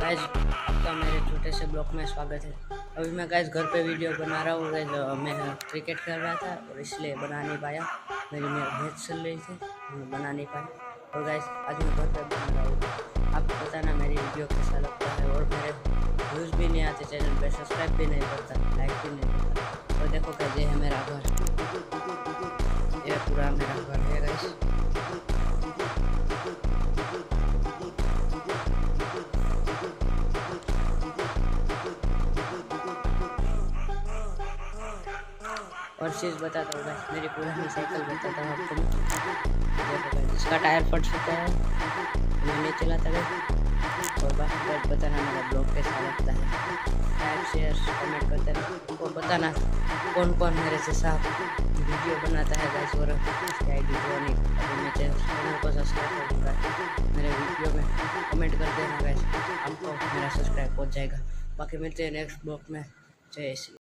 Guys आपका मेरे छोटे से ब्लॉग में स्वागत है। अभी मैं गाइस घर पे वीडियो बना रहा हूँ गाइस। मैं क्रिकेट खेल रहा था और इसलिए बना नहीं पाया। मेरी मैच चल रही थी, मैं बना नहीं पाया। और गाइस आज मैं घर पे बना रहा हूँ। आपको बताना मेरी वीडियो कैसा लगता है। और मेरे व्यूज़ भी नहीं आते चैनल पे, सब्सक्राइब भी नहीं करता, लाइक भी नहीं करता। और देखो गाइस ये है मेरा घर, ये पूरा मेरा घर है गाइस। और चीज़ बताता हूँ गाइस, मेरी पुरानी साइकिल बताता हूँ आपको। देखो गाइस इसका टायर फट चुका है, मैं नहीं चलाता गाइस। और बाकी गाइस बताना मेरा ब्लॉग कैसा लगता है, लाइक शेयर कमेंट करते रहना। और बताना कौन कौन मेरे से साथ वीडियो बनाता है गाइस। और उसकी आईडी तो नहीं, अभी मैं चैनल को सब्सक्राइब कर दूँगा। मेरे वीडियो में कमेंट कर देना गाइस, आपको मेरा सब्सक्राइब पहुँच जाएगा। बाकी मिलते हैं नेक्स्ट ब्लॉग में। जय श्री